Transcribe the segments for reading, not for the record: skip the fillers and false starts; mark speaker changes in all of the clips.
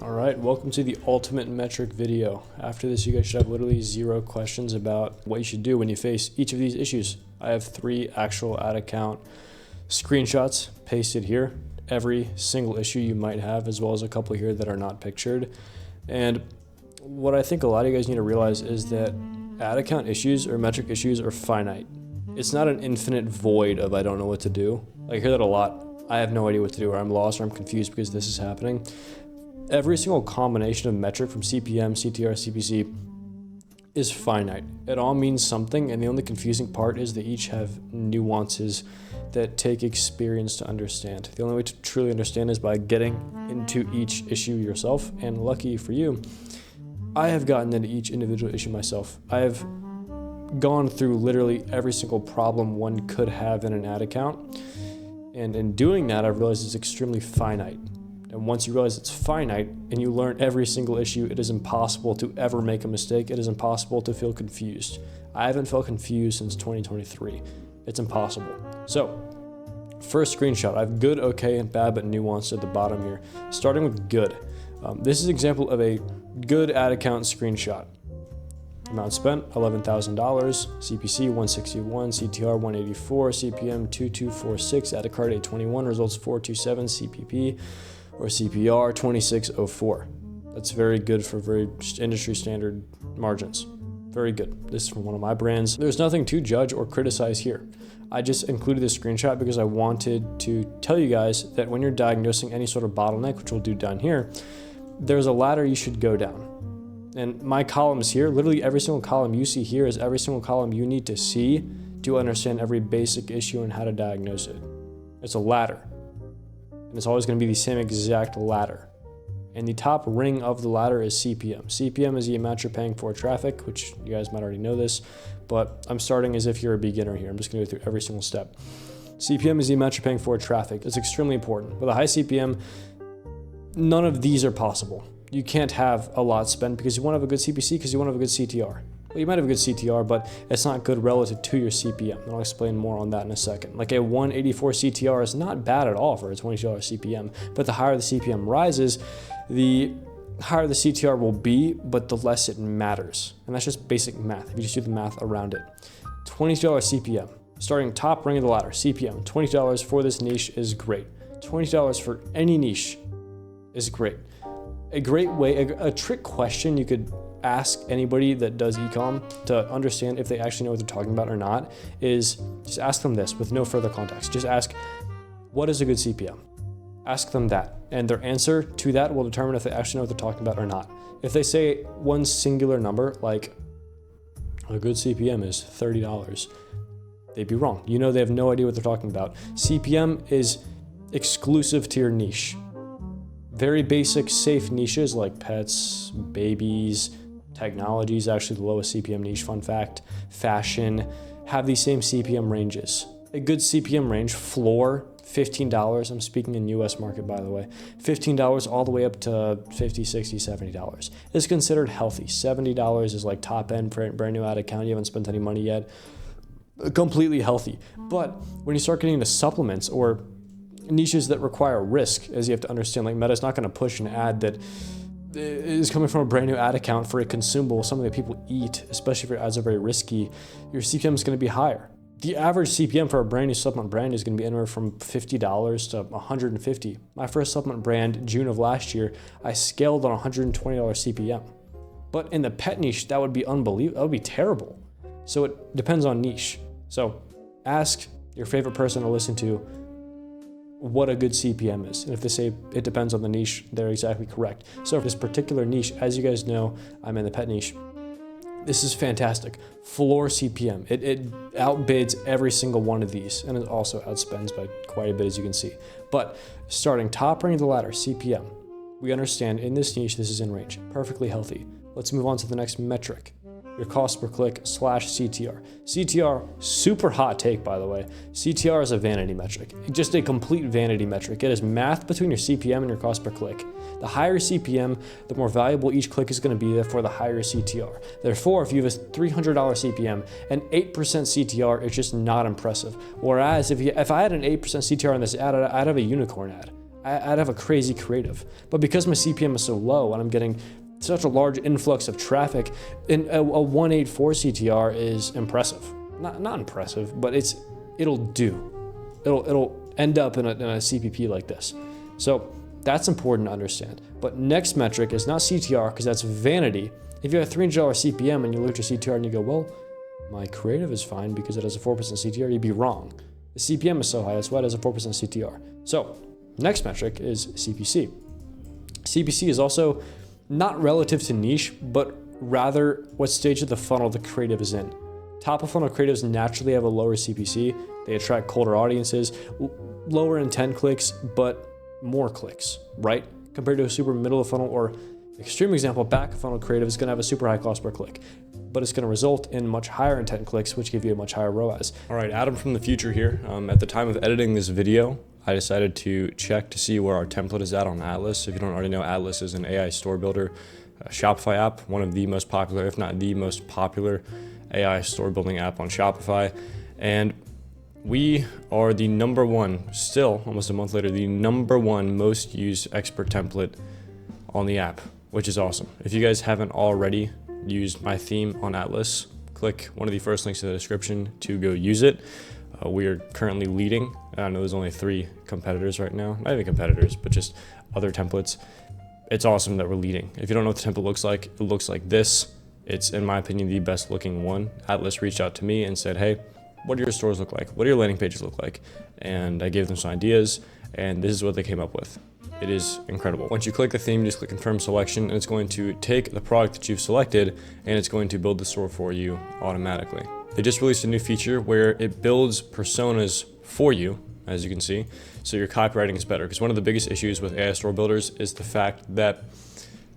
Speaker 1: All right, welcome to the ultimate metric video. After this, you guys should have literally 0 questions about what you should do when you face each of these issues. I have 3 actual ad account screenshots pasted here. Every single issue you might have, as well as a couple here that are not pictured. And what I think a lot of you guys need to realize is that ad account issues or metric issues are finite. It's not an infinite void of I don't know what to do. I hear that a lot. I have no idea what to do, or I'm lost, or I'm confused because this is happening. Every single combination of metric from CPM, CTR, CPC is finite. It all means something, and the only confusing part is they each have nuances that take experience to understand. The only way to truly understand is by getting into each issue yourself, and lucky for you, I have gotten into each individual issue myself. I have gone through literally every single problem one could have in an ad account, and in doing that, I've realized it's extremely finite. And once you realize it's finite and you learn every single issue, it is impossible to ever make a mistake. It is impossible to feel confused. I haven't felt confused since 2023. It's impossible. So, first screenshot. I have good, okay, and bad, but nuanced at the bottom here. Starting with good. This is an example of a good ad account screenshot. Amount spent, $11,000. CPC, 161. CTR, 184. CPM, 2246. Added card, 821. Results, 427. CPP. Or CPR 2604. That's very good for very industry standard margins. Very good. This is from one of my brands. There's nothing to judge or criticize here. I just included this screenshot because I wanted to tell you guys that when you're diagnosing any sort of bottleneck, which we'll do down here, there's a ladder you should go down. And my columns here, literally every single column you see here is every single column you need to see to understand every basic issue and how to diagnose it. It's a ladder. And it's always going to be the same exact ladder. And the top ring of the ladder is CPM. CPM is the amount you're paying for traffic, which you guys might already know this, but I'm starting as if you're a beginner here. I'm just going to go through every single step. CPM is the amount you're paying for traffic. It's extremely important. With a high CPM, none of these are possible. You can't have a lot spent because you want to have a good CPC because you want to have a good CTR. Well, you might have a good CTR, but it's not good relative to your CPM. And I'll explain more on that in a second. Like a 184 CTR is not bad at all for a $20 CPM, but the higher the CPM rises, the higher the CTR will be, but the less it matters. And that's just basic math, if you just do the math around it. $20 CPM, starting top ring of the ladder, CPM, $20 for this niche is great. $20 for any niche is great. A great way, a trick question you could ask anybody that does ecom to understand if they actually know what they're talking about or not is just ask them this with no further context. Just ask, what is a good CPM? Ask them that, and their answer to that will determine if they actually know what they're talking about or not. If they say one singular number, like a good CPM is $30, they'd be wrong. You know they have no idea what they're talking about. CPM is exclusive to your niche. Very basic, safe niches like pets, babies, technology is actually the lowest CPM niche, fun fact. Fashion have these same CPM ranges. A good CPM range, floor, $15. I'm speaking in US market, by the way. $15 all the way up to $50, $60, $70 is considered healthy. $70 is like top end for a brand new ad account. You haven't spent any money yet. Completely healthy. But when you start getting into supplements or niches that require risk, as you have to understand, like Meta's not going to push an ad that is coming from a brand new ad account for a consumable, something that people eat, especially if your ads are very risky. Your CPM is going to be higher. The average CPM for a brand new supplement brand is going to be anywhere from $50 to $150. My first supplement brand, June of last year, I scaled on $120 CPM. But in the pet niche, that would be unbelievable. That would be terrible. So it depends on niche. So ask your favorite person to listen to what a good CPM is. And if they say it depends on the niche, they're exactly correct. So for this particular niche, as you guys know, I'm in the pet niche. This is fantastic. Floor CPM. It outbids every single one of these, and it also outspends by quite a bit, as you can see. But starting top ring of the ladder, CPM, we understand in this niche, this is in range, perfectly healthy. Let's move on to the next metric. Your cost per click / CTR. CTR, super hot take, by the way. CTR is a vanity metric, just a complete vanity metric. It is math between your CPM and your cost per click. The higher CPM, the more valuable each click is going to be, therefore the higher CTR. Therefore, if you have a $300 CPM and 8% CTR, it's just not impressive. Whereas if I had an 8% CTR on this ad, I'd have a unicorn ad. I'd have a crazy creative. But because my CPM is so low and I'm getting such a large influx of traffic, in a 184 CTR is impressive. Not impressive, but it'll do. It'll end up in a CPP like this. So that's important to understand. But next metric is not CTR, because that's vanity. If you have a $300 CPM and you look at your CTR and you go, well, my creative is fine because it has a 4% CTR, you'd be wrong. The CPM is so high, that's why it has a 4% CTR. So next metric is CPC. CPC is also not relative to niche, but rather what stage of the funnel the creative is in. Top of funnel creatives naturally have a lower CPC. They attract colder audiences, lower intent clicks, but more clicks, right? Compared to a super middle of funnel or extreme example, back of funnel creative is going to have a super high cost per click, but it's going to result in much higher intent clicks, which give you a much higher ROAS. All right, Adam from the future here. At the time of editing this video, I decided to check to see where our template is at on Atlas. If you don't already know, Atlas is an AI store builder, a Shopify app, one of the most popular, if not the most popular AI store building app on Shopify. And we are the number one, still almost a month later, the number one most used expert template on the app, which is awesome. If you guys haven't already used my theme on Atlas, click one of the first links in the description to go use it. We are currently leading. I know there's only 3 competitors right now, not even competitors, but just other templates. It's awesome that we're leading. If you don't know what the template looks like, it looks like this. It's, in my opinion, the best looking one. Atlas reached out to me and said, hey, what do your stores look like? What do your landing pages look like? And I gave them some ideas, and this is what they came up with. It is incredible. Once you click the theme, you just click confirm selection, and it's going to take the product that you've selected, and it's going to build the store for you automatically. They just released a new feature where it builds personas for you, as you can see, so your copywriting is better. Because one of the biggest issues with AI store builders is the fact that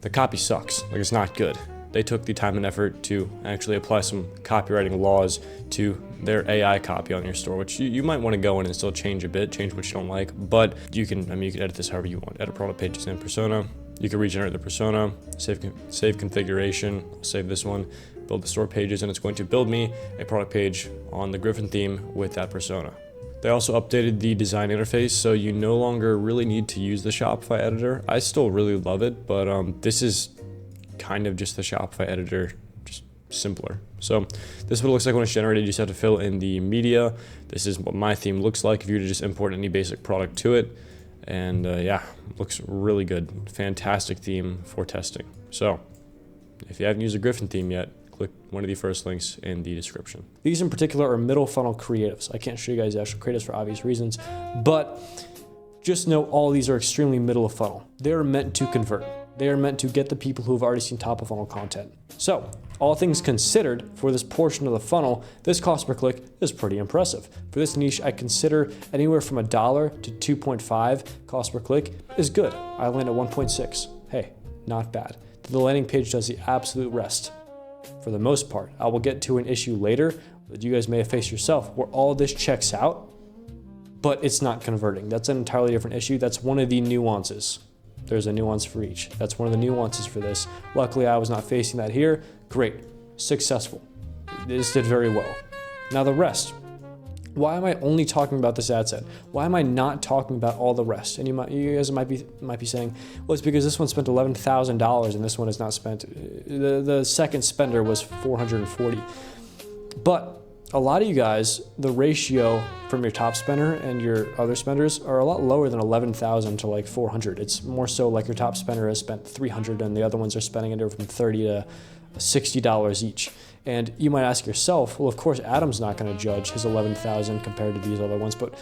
Speaker 1: the copy sucks. Like, it's not good. They took the time and effort to actually apply some copywriting laws to their AI copy on your store, which you might want to go in and still change a bit, change what you don't like, but you can edit this however you want. Edit product pages and persona. You can regenerate the persona, save configuration, I'll save this one, build the store pages, and it's going to build me a product page on the Griffin theme with that persona. They also updated the design interface, so you no longer really need to use the Shopify editor. I still really love it, but this is kind of just the Shopify editor, just simpler. So this is what it looks like when it's generated. You just have to fill in the media. This is what my theme looks like if you were to just import any basic product to it. And yeah, looks really good. Fantastic theme for testing. So if you haven't used a Griffin theme yet, click one of the first links in the description. These in particular are middle funnel creatives. I can't show you guys the actual creatives for obvious reasons, but just know all these are extremely middle of funnel. They're meant to convert. They are meant to get the people who have already seen top of funnel content. So all things considered, for this portion of the funnel, this cost per click is pretty impressive. For this niche, I consider anywhere from $1 to 2.5 cost per click is good. I land at 1.6. Hey, not bad. The landing page does the absolute rest. For the most part, I will get to an issue later that you guys may have faced yourself where all this checks out, but it's not converting. That's an entirely different issue. That's one of the nuances. There's a nuance for each. That's one of the nuances for this. Luckily, I was not facing that here. Great, successful. This did very well. Now the rest. Why am I only talking about this ad set? Why am I not talking about all the rest? And you guys might be saying, well, it's because this one spent $11,000 and this one is not spent. The second spender was $440. But a lot of you guys, the ratio from your top spender and your other spenders are a lot lower than 11,000 to like 400. It's more so like your top spender has spent 300 and the other ones are spending anywhere from $30 to $60 each. And you might ask yourself, well, of course, Adam's not going to judge his 11,000 compared to these other ones, but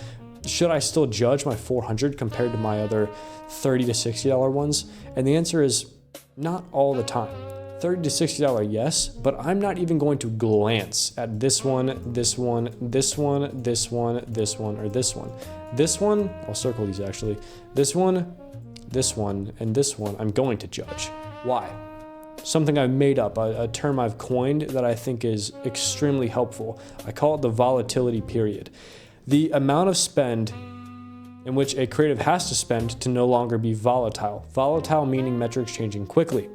Speaker 1: should I still judge my 400 compared to my other $30 to $60 ones? And the answer is not all the time. $30 to $60, yes, but I'm not even going to glance at this one, this one, this one, this one, this one, or this one. This one, I'll circle these actually. This one, and this one, I'm going to judge. Why? Something I've made up, a term I've coined that I think is extremely helpful. I call it the volatility period. The amount of spend in which a creative has to spend to no longer be volatile. Volatile meaning metrics changing quickly.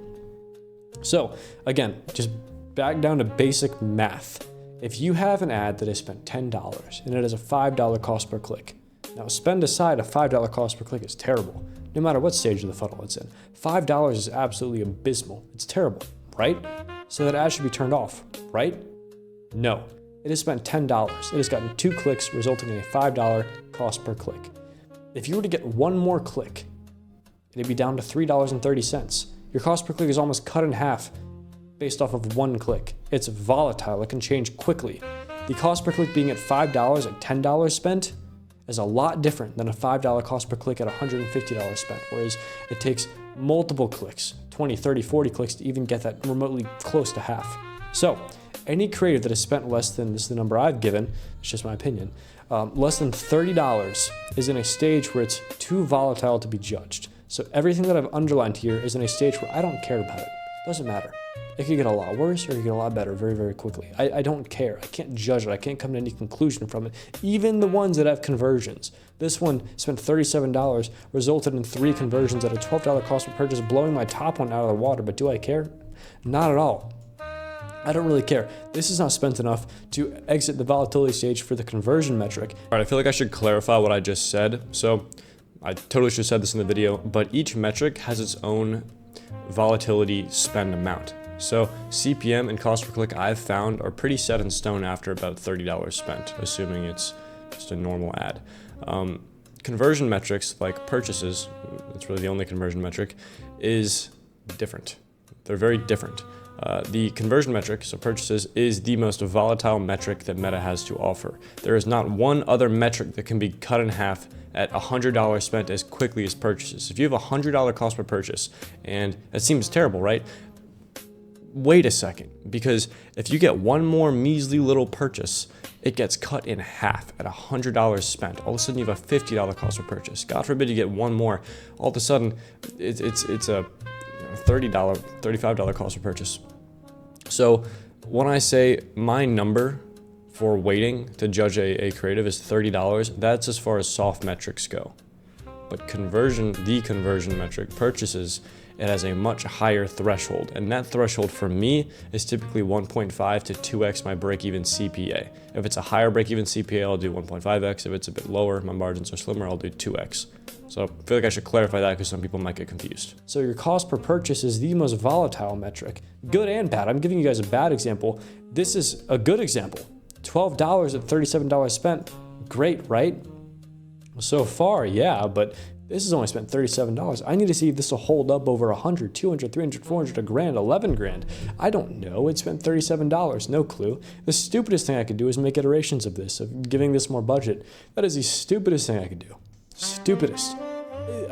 Speaker 1: So again, just back down to basic math. If you have an ad that has spent $10 and it has a $5 cost per click, Now, spend aside, a $5 cost per click is terrible, no matter what stage of the funnel it's in. $5 is absolutely abysmal. It's terrible, right? So that ad should be turned off, right? No. It has spent $10. It has gotten 2 clicks, resulting in a $5 cost per click. If you were to get one more click, it'd be down to $3.30. Your cost per click is almost cut in half based off of one click. It's volatile. It can change quickly. The cost per click being at $5 and $10 spent is a lot different than a $5 cost per click at $150 spent, whereas it takes multiple clicks, 20, 30, 40 clicks to even get that remotely close to half. So any creative that has spent less than, this is the number I've given, it's just my opinion, less than $30 is in a stage where it's too volatile to be judged. So everything that I've underlined here is in a stage where I don't care about it. Doesn't matter. It could get a lot worse or it could get a lot better very, very quickly. I don't care. I can't judge it. I can't come to any conclusion from it. Even the ones that have conversions. This one spent $37, resulted in 3 conversions at a $12 cost per purchase, blowing my top one out of the water. But do I care? Not at all. I don't really care. This is not spent enough to exit the volatility stage for the conversion metric. All right, I feel like I should clarify what I just said. So I totally should have said this in the video, but each metric has its own volatility spend amount. So CPM and cost per click I've found are pretty set in stone after about $30 spent, assuming it's just a normal ad. Conversion metrics like purchases, that's really the only conversion metric, is different. They're very different. The conversion metric, so purchases, is the most volatile metric that Meta has to offer. There is not one other metric that can be cut in half at $100 spent as quickly as purchases. If you have a $100 cost per purchase, and that seems terrible, right? Wait a second, because if you get one more measly little purchase, it gets cut in half at $100 spent. All of a sudden you have a $50 cost per purchase. God forbid you get one more. All of a sudden it's a $30, $35 cost per purchase. So when I say my number for waiting to judge a creative is $30, that's as far as soft metrics go. But the conversion metric, purchases, it has a much higher threshold. And that threshold for me is typically 1.5 to 2x my break-even CPA. If it's a higher break-even CPA, I'll do 1.5x. If it's a bit lower, my margins are slimmer, I'll do 2x. So I feel like I should clarify that because some people might get confused. So your cost per purchase is the most volatile metric, good and bad. I'm giving you guys a bad example. This is a good example. $12 at $37 spent, great, right? So far, yeah, but this has only spent $37. I need to see if this will hold up over 100, 200, 300, 400, a grand, 11 grand. I don't know. It spent $37. No clue. The stupidest thing I could do is make iterations of this, of giving this more budget. That is the stupidest thing I could do. Stupidest.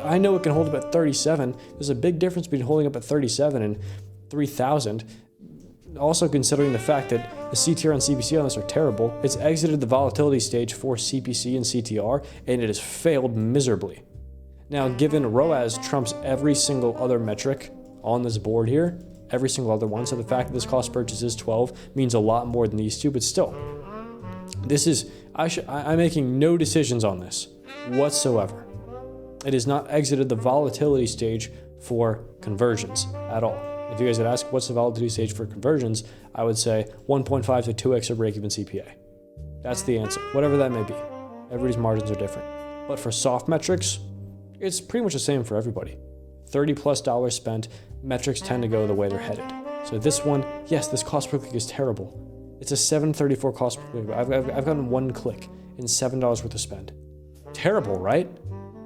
Speaker 1: I know it can hold up at 37. There's a big difference between holding up at 37 and 3,000. Also considering the fact that the CTR and CPC on this are terrible. It's exited the volatility stage for CPC and CTR, and it has failed miserably. Now, given ROAS trumps every single other metric on this board here, every single other one, so the fact that this cost purchase is 12 means a lot more than these two, but still, this is, I'm making no decisions on this whatsoever. It has not exited the volatility stage for conversions at all. If you guys had asked what's the volatility stage for conversions, I would say 1.5 to 2x or break-even CPA. That's the answer, whatever that may be. Everybody's margins are different. But for soft metrics, it's pretty much the same for everybody. $30+ spent, metrics tend to go the way they're headed. So this one, yes, this cost per click is terrible. It's a $7.34 cost per click. I've gotten 1 click in $7 worth of spend. Terrible, right?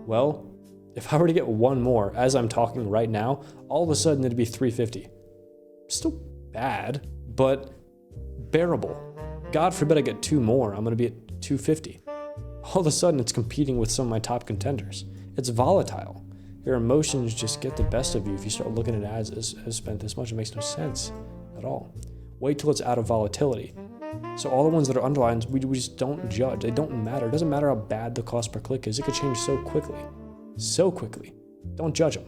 Speaker 1: Well, if I were to get one more as I'm talking right now, all of a sudden it'd be $3.50. Still bad, but bearable. God forbid I get 2 more, I'm gonna be at $2.50. All of a sudden it's competing with some of my top contenders. It's volatile. Your emotions just get the best of you if you start looking at ads as spent this much. It makes no sense at all. Wait till it's out of volatility. So all the ones that are underlined, we just don't judge. They don't matter. It doesn't matter how bad the cost per click is. It could change so quickly. So quickly. Don't judge them.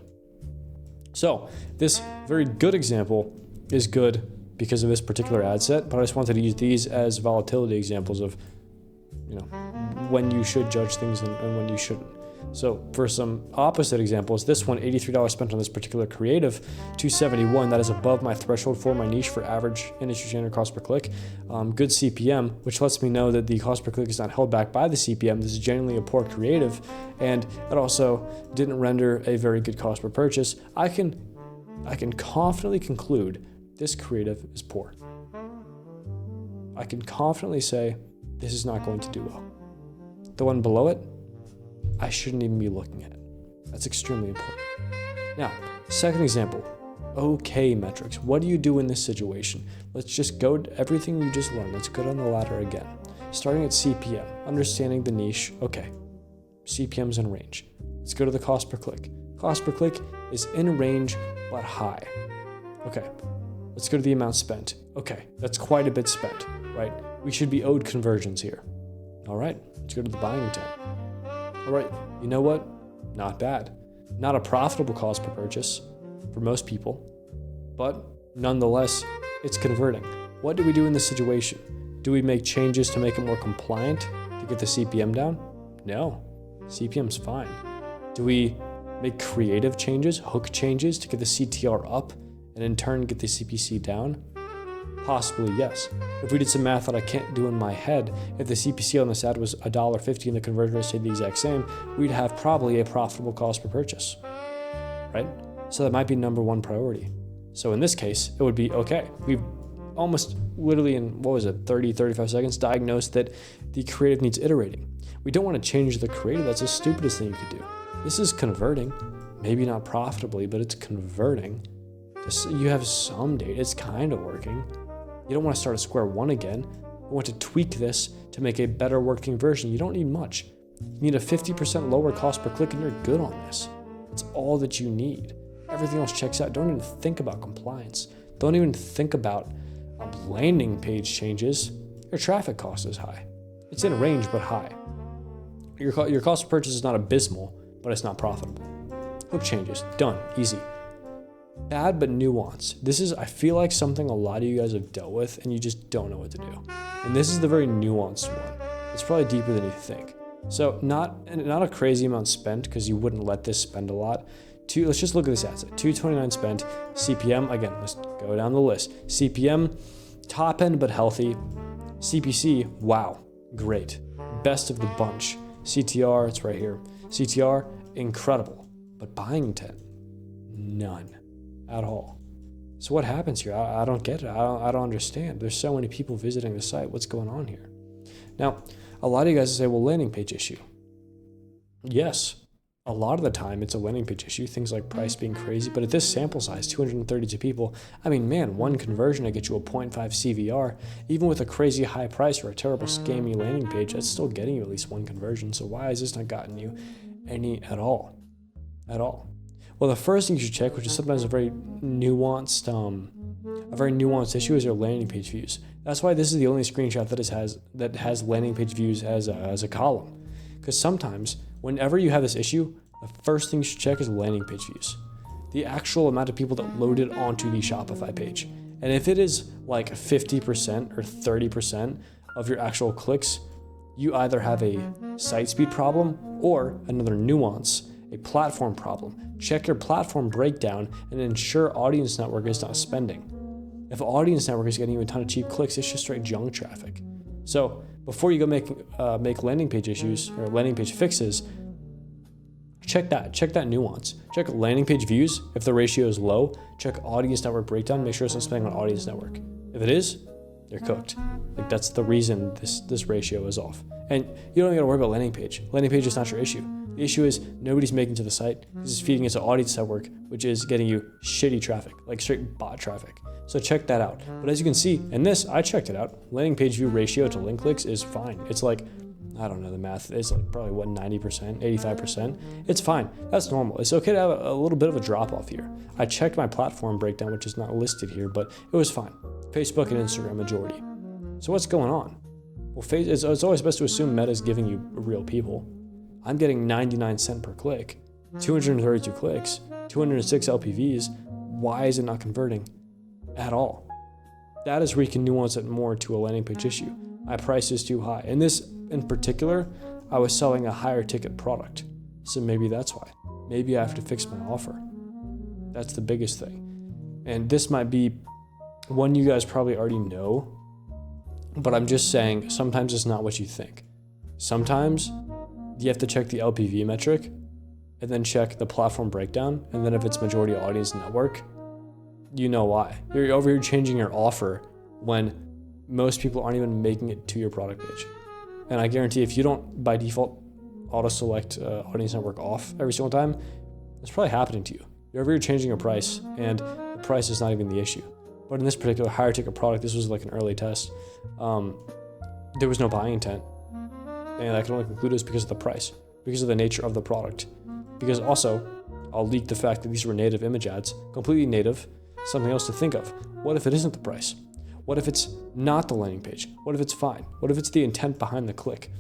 Speaker 1: So this very good example is good because of this particular ad set, but I just wanted to use these as volatility examples of, when you should judge things and when you shouldn't. So for some opposite examples, this one, $83 spent on this particular creative, $271, that is above my threshold for my niche for average industry standard cost per click. Good CPM, which lets me know that the cost per click is not held back by the CPM. This is genuinely a poor creative, and it also didn't render a very good cost per purchase. I can confidently conclude this creative is poor. I can confidently say this is not going to do well. The one below it, I shouldn't even be looking at it. That's extremely important. Now, second example, okay metrics. What do you do in this situation? Let's just go to everything you just learned. Let's go down the ladder again. Starting at CPM, understanding the niche. Okay, CPM's in range. Let's go to the cost per click. Cost per click is in range, but high. Okay, let's go to the amount spent. Okay, that's quite a bit spent, right? We should be owed conversions here. All right, let's go to the buying intent. All right, you know what? Not bad. Not a profitable cost per purchase for most people, but nonetheless, it's converting. What do we do in this situation? Do we make changes to make it more compliant to get the CPM down? No, CPM's fine. Do we make creative changes, hook changes to get the CTR up and in turn get the CPC down? Possibly, yes. If we did some math that I can't do in my head, if the CPC on this ad was $1.50 and the conversion rate stayed the exact same, we'd have probably a profitable cost per purchase, right? So that might be number one priority. So in this case, it would be, okay, we've almost literally in, 30, 35 seconds, diagnosed that the creative needs iterating. We don't want to change the creative. That's the stupidest thing you could do. This is converting, maybe not profitably, but it's converting. You have some data, it's kind of working. You don't want to start at square one again. You want to tweak this to make a better working version. You don't need much. You need a 50% lower cost per click and you're good on this. That's all that you need. Everything else checks out. Don't even think about compliance. Don't even think about landing page changes. Your traffic cost is high. It's in range, but high. Your cost per purchase is not abysmal, but it's not profitable. Hook changes, done, easy. Bad but nuanced. This is, I feel like, something a lot of you guys have dealt with and you just don't know what to do. And this is the very nuanced one. It's probably deeper than you think. So not a crazy amount spent, because you wouldn't let this spend a lot. Let's just look at this ad set. $229 spent. CPM, again, let's go down the list. CPM, top end but healthy. CPC, wow, great. Best of the bunch. CTR, it's right here. CTR, incredible. But buying intent, none. At all. So what happens here? I don't get it. I don't understand. There's so many people visiting the site. What's going on here? Now, a lot of you guys say, well, landing page issue. Yes, a lot of the time it's a landing page issue, things like price being crazy, but at this sample size, 232 people, I mean, man, one conversion to get you a 0.5 CVR, even with a crazy high price or a terrible scammy landing page, that's still getting you at least one conversion. So why has this not gotten you any at all? At all. Well, the first thing you should check, which is sometimes a very nuanced issue, is your landing page views. That's why this is the only screenshot that has landing page views as a column. Because sometimes, whenever you have this issue, the first thing you should check is landing page views. The actual amount of people that loaded onto the Shopify page. And if it is like 50% or 30% of your actual clicks, you either have a site speed problem or another nuance, a platform problem. Check your platform breakdown and ensure audience network is not spending. If audience network is getting you a ton of cheap clicks, it's just straight junk traffic. So before you go make landing page issues or landing page fixes, check that nuance. Check landing page views. If the ratio is low, check audience network breakdown. Make sure it's not spending on audience network. If it is, you're cooked. Like, that's the reason this ratio is off. And you don't even gotta worry about landing page. Landing page is not your issue. The issue is nobody's making to the site. This is feeding into audience network, which is getting you shitty traffic, like straight bot traffic. So check that out. But as you can see, and this, I checked it out. Landing page view ratio to link clicks is fine. It's like, I don't know the math. It's like probably 90%, 85%. It's fine. That's normal. It's okay to have a little bit of a drop off here. I checked my platform breakdown, which is not listed here, but it was fine. Facebook and Instagram majority. So what's going on? Well, it's always best to assume Meta is giving you real people. I'm getting 99 cents per click, 232 clicks, 206 LPVs. Why is it not converting at all? That is where you can nuance it more to a landing page issue. My price is too high. In this in particular, I was selling a higher ticket product. So maybe that's why. Maybe I have to fix my offer. That's the biggest thing. And this might be one you guys probably already know, but I'm just saying sometimes it's not what you think. Sometimes you have to check the LPV metric and then check the platform breakdown. And then if it's majority audience network, you know why. You're over here changing your offer when most people aren't even making it to your product page. And I guarantee if you don't by default auto select audience network off every single time, it's probably happening to you. You're over here changing your price and the price is not even the issue. But in this particular higher ticket product, this was like an early test. There was no buying intent. And I can only conclude it was because of the price, because of the nature of the product. Because also, I'll leak the fact that these were native image ads, completely native, something else to think of. What if it isn't the price? What if it's not the landing page? What if it's fine? What if it's the intent behind the click?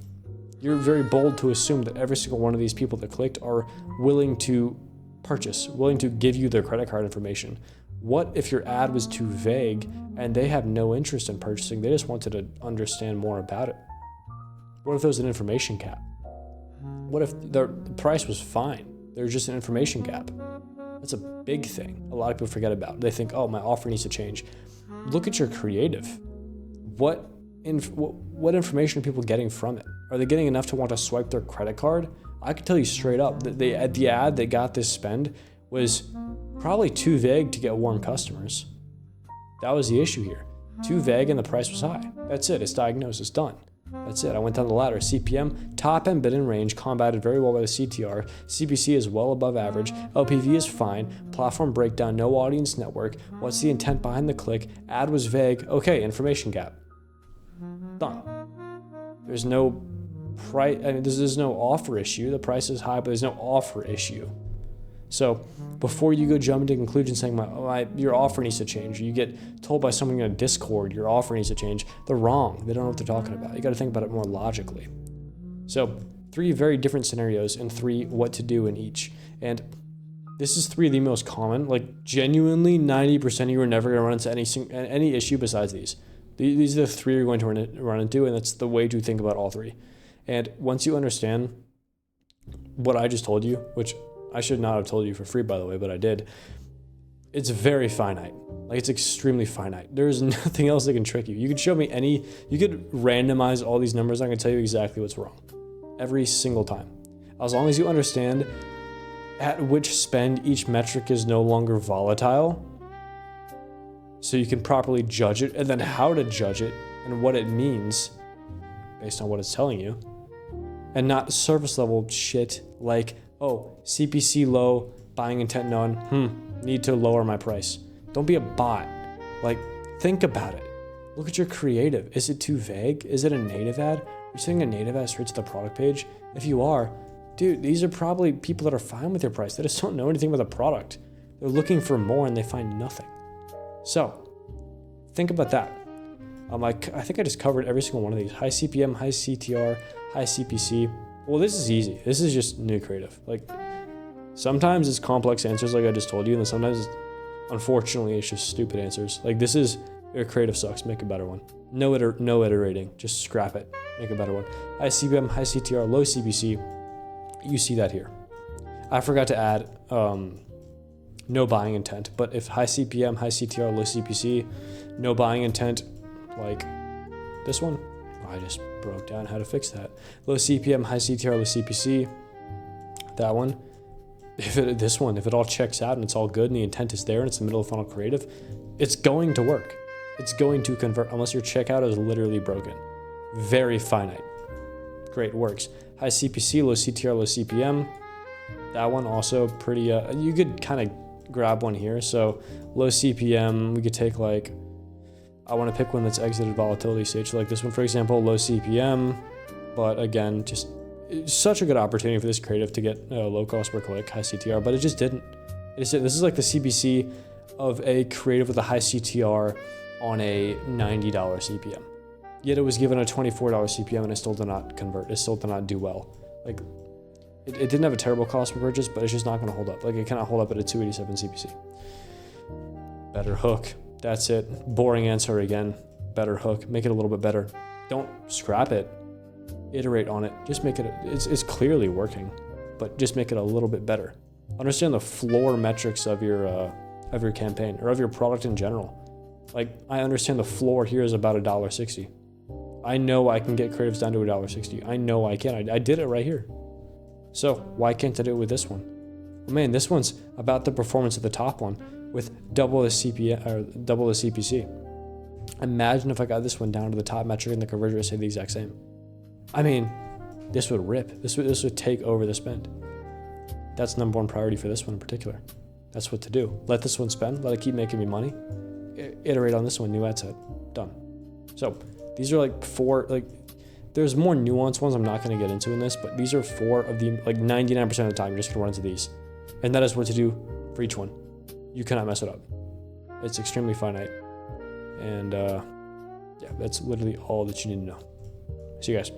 Speaker 1: You're very bold to assume that every single one of these people that clicked are willing to purchase, willing to give you their credit card information. What if your ad was too vague and they have no interest in purchasing? They just wanted to understand more about it. What if there was an information gap? What if the price was fine? There's just an information gap. That's a big thing a lot of people forget about. They think, oh, my offer needs to change. Look at your creative. What information are people getting from it? Are they getting enough to want to swipe their credit card? I can tell you straight up that the ad that got this spend was probably too vague to get warm customers. That was the issue here. Too vague and the price was high. That's it. It's diagnosed. It's done. That's it. I went down the ladder. CPM, top end bid in range, combated very well by the CTR. CPC is well above average. LPV is fine. Platform breakdown, no audience network. What's the intent behind the click? Ad was vague. Okay, information gap. Done. There's no price. I mean, there's no offer issue. The price is high, but there's no offer issue. So before you go jump into conclusions saying your offer needs to change, or you get told by someone in a Discord your offer needs to change, they're wrong. They don't know what they're talking about. You got to think about it more logically. So 3 very different scenarios and 3 what to do in each. And this is 3 of the most common. Like genuinely 90% of you are never going to run into any issue besides these. These are the 3 you're going to run into, and that's the way to think about all 3. And once you understand what I just told you, which I should not have told you for free, by the way, but I did. It's very finite. Like, it's extremely finite. There's nothing else that can trick you. You could show me you could randomize all these numbers. I can tell you exactly what's wrong every single time. As long as you understand at which spend each metric is no longer volatile, so you can properly judge it, and then how to judge it and what it means based on what it's telling you, and not surface level shit like, oh, CPC low, buying intent none, need to lower my price. Don't be a bot. Like, think about it. Look at your creative. Is it too vague? Is it a native ad? You're sending a native ad straight to the product page? If you are, dude, these are probably people that are fine with your price. They just don't know anything about the product. They're looking for more and they find nothing. So, think about that. I think I just covered every single one of these. High CPM, high CTR, high CPC. Well, this is easy. This is just new creative. Like, sometimes it's complex answers like I just told you, and then sometimes, unfortunately, it's just stupid answers. Like, this is, your creative sucks, make a better one. No iterating, just scrap it, make a better one. High CPM, high CTR, low CPC, you see that here. I forgot to add no buying intent, but if high CPM, high CTR, low CPC, no buying intent, like this one, I just broke down how to fix that. Low CPM, high CTR, low CPC, that one. If it all checks out and it's all good and the intent is there and it's the middle of funnel creative, it's going to work. It's going to convert unless your checkout is literally broken. Very finite. Great, works. High CPC, low CTR, low CPM. That one also pretty, you could kind of grab one here. So low CPM, we could take like, I want to pick one that's exited volatility stage. So like this one, for example, low CPM, but again, just such a good opportunity for this creative to get low cost per click, high CTR, but it just didn't. This is like the CPC of a creative with a high CTR on a $90 CPM. Yet it was given a $24 CPM and it still did not convert. It still did not do well. Like, it didn't have a terrible cost per purchase, but it's just not going to hold up. Like, it cannot hold up at a 287 CPC. Better hook. That's it. Boring answer again. Better hook. Make it a little bit better. Don't scrap it. Iterate on it. Just make it. It's clearly working. but just make it a little bit better. Understand the floor metrics of your campaign or of your product in general. Like, I understand the floor here is about $1.60. I know I can get creatives down to $1.60. I know I can. I did it right here. So why can't I do it with this one? Oh man, this one's about the performance of the top one with double the CPC. Imagine if I got this one down to the top metric and the conversion rate stayed the exact same. I mean, this would rip. This would take over the spend. That's number one priority for this one in particular. That's what to do. Let this one spend. Let it keep making me money. Iterate on this one. New ad set. Done. So these are like 4. Like, there's more nuanced ones I'm not going to get into in this, but these are 4 of the, like, 99% of the time you're just going to run into these. And that is what to do for each one. You cannot mess it up. It's extremely finite. And yeah, that's literally all that you need to know. See you guys.